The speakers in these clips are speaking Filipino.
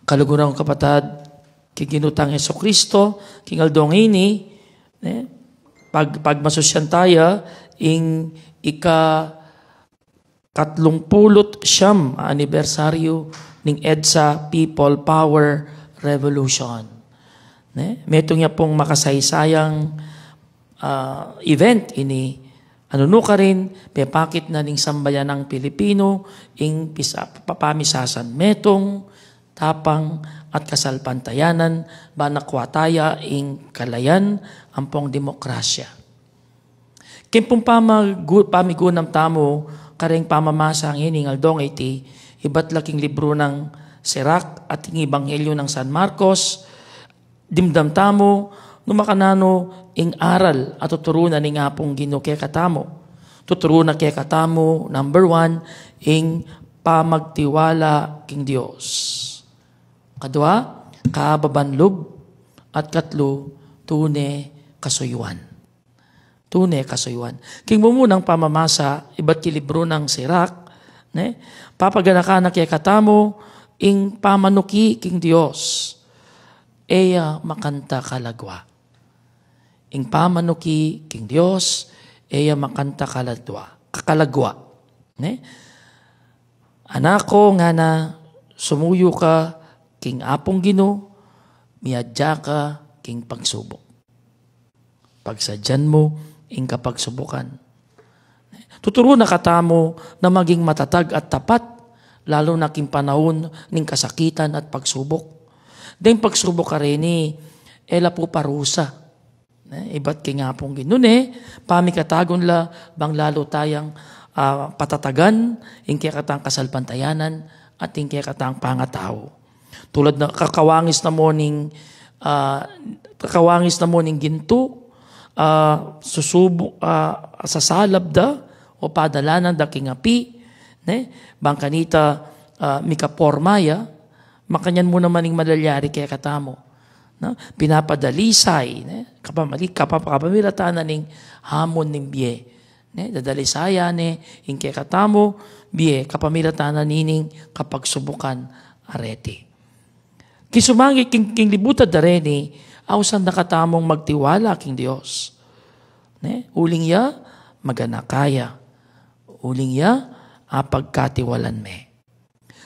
Kalugurang kapatad, kiginutang Jesucristo, kingal ini, pagmasosyan tayo, ing ika-30 anibersaryo ng EDSA People Power Revolution. Metong niya pong makasaysayang event ini, ka rin, pepakit na ning sambayan ng Pilipino, ing papamisasan metong, tapang at kasalpantayanan, banakwataya ing kalayan, ampong demokrasya. Kimpong pamigunam tamo, karing pamamasa ang hiningal dong iti, iba't laking libro ng Sirach at ing Ebanghelyo ng San Marcos, dimdam tamo, numakanano ing aral at tuturunan ning apong Ginoo kay katamo. Tuturunan kay katamo, number 1, ing pamagtiwala king Dios. Kadua, kababanlob, at katlo, tune kasuyuan. Tune kasuyuan. King mo munang pamamasa, iba't kilibro ng Sirach, papaganakanak kay katamo, ing pamanuki king Dios, eya makanta kalagwa. Ing pamanuki king Dios, eya makanta kakalagwa. Anako nga na sumuyo ka king apong Ginoo, miadya ka king pagsubok. Pagsadyan mo, ing kapagsubukan. Tuturo na katamo na maging matatag at tapat, lalo na king panahon ng kasakitan at pagsubok. Dahil pagsubok ka rin ela po parusa. Iba't king apong Ginoo, pamikatagon la, bang lalo tayang patatagan, ing kaya katang kasalpantayanan, at ing kaya katang pangatao. Tulad na kakawangis na mo ning ginto, sasalab da o padalanan da kingapi, bang kanita mikapormaya, makanyan mo naman ning malalyari kaya katamo. Pinapadalisay, kapamilatan ning hamon ning biye. Dadalisaya ing kaya katamo, biye, kapamilatan nining kapagsubukan arete. Kisumangi king libutad da rin awsan nakatamong magtiwala king Dios. Uling ya, maganakaya. Uling ya, pagkatiwalan me.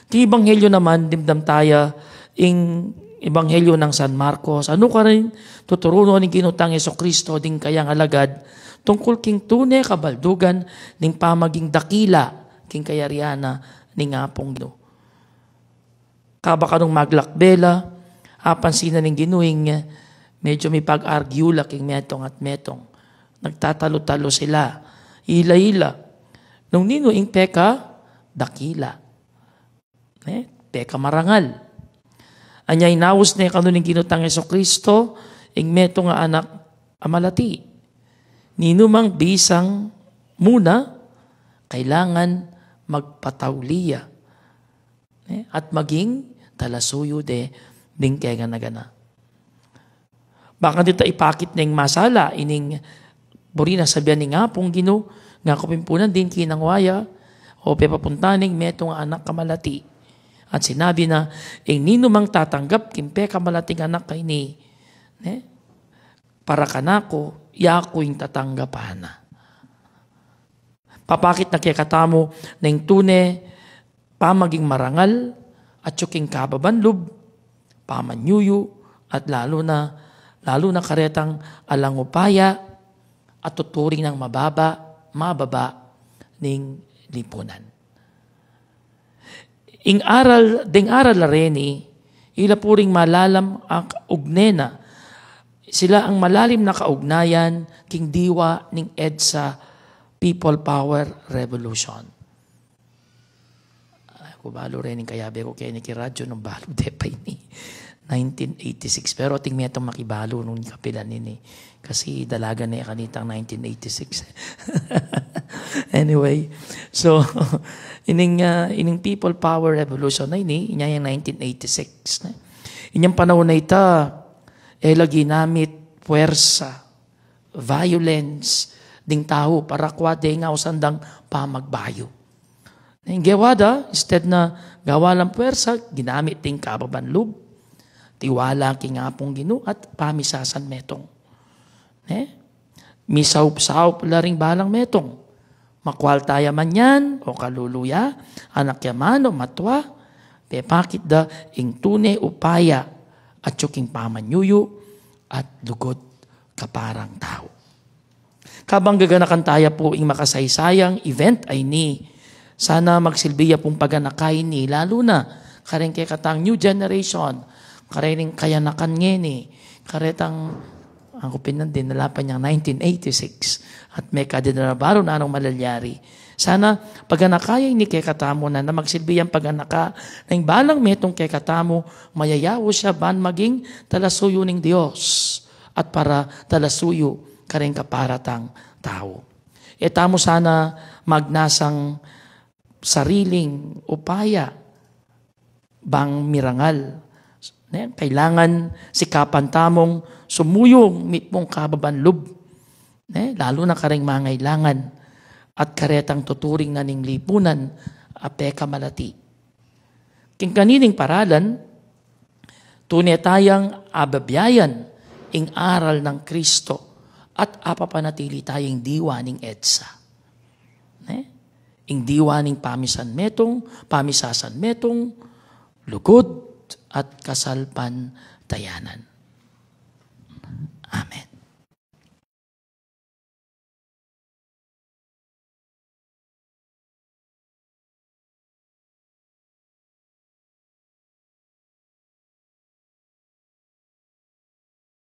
Ti Ebanghelyo naman, dimdam taya, ing Ebanghelyo ng San Marcos, ano ka rin tuturuno ng ginutang Jesucristo, ding kayang alagad, tungkol king tune kabaldugan, ning pamaging dakila, king kayariana, ning apong Ginoo. Kabaka nung maglakbela, apansin na ng ginuing medyo may pag-argue laking metong at metong. Nagtatalo-talo sila. Ila-ila. Nung ninuing peka, dakila. Peka marangal. Anyay naus na kanuning ginutang Jesucristo, ing metong nga anak amalati. Ninumang bisang muna, kailangan magpatawliya. At maging talasuyo ding kaya gana. Baka dito ipakit na yung masala, ining buri na sabihan ni nga pong Ginoo, nga kupimpunan din kinangwaya, o pepapuntaning metong anak kamalati. At sinabi na, ninumang tatanggap, kimpe kamalating anak kay ni, para kanako, yako yung tatanggapan na. Papakit na kaya katamo, na yung tune, pamaging marangal, at yuking kababanlob, pamanyuyo, at lalo na karetang alangupaya, at tuturing ng mababa ning lipunan. Ding aral la reni, ila puring malalam ang ugnena, sila ang malalim na kaugnayan, king diwa ning EDSA People Power Revolution. Balo rin yung kayabe ko kaya nikiradyo nung balo depay ni 1986. Pero ting may itong makibalo nung kapilan nini. Kasi dalaga na kanitang 1986. Anyway, so ining People Power Revolution na inya yung 1986. Inyang panahon na ita, lagi namit puwersa, violence, ding tao para kwade nga usandang pamagbayo. Yung gewada, instead na gawa lang puwersa, ginamit ting kababanlub, tiwala kingapong Ginoo at pamisasan metong. Misaup-saup laring balang metong. Makwal taya man yan, o kaluluya, anak yaman o matwa, pakit da ing tune upaya at yuking pamanyuyo at lugod kaparang tao. Kabang gaganakan taya po ing makasaysayang event ay ni, sana magsilbiya pong paganakay ni, lalo na karing kay katang new generation, karing kayanakan ngeni, karetang ang kupinan din nalapan niyang 1986 at may kadinarabaro na anong malalyari. Sana paganakay ni kay katamo na magsilbiyang paganaka ng balang metong kay katamo, mayayawo siya ban maging talasuyo ng Diyos at para talasuyo karing kaparatang tao. Tamo sana magnasang sariling upaya bang mirangal. Kailangan sikapan tamong sumuyong mitmong kababanlub. Lalo na karing mangailangan at karetang tuturing na ning lipunan apeka malati. King kanining paralan, tunay tayang ababayan ing aral ng Kristo at apapanatili tayong diwa ning EDSA. Ing diwa ning pamisasan metong, lugod at kasalpan tayanan. Amen.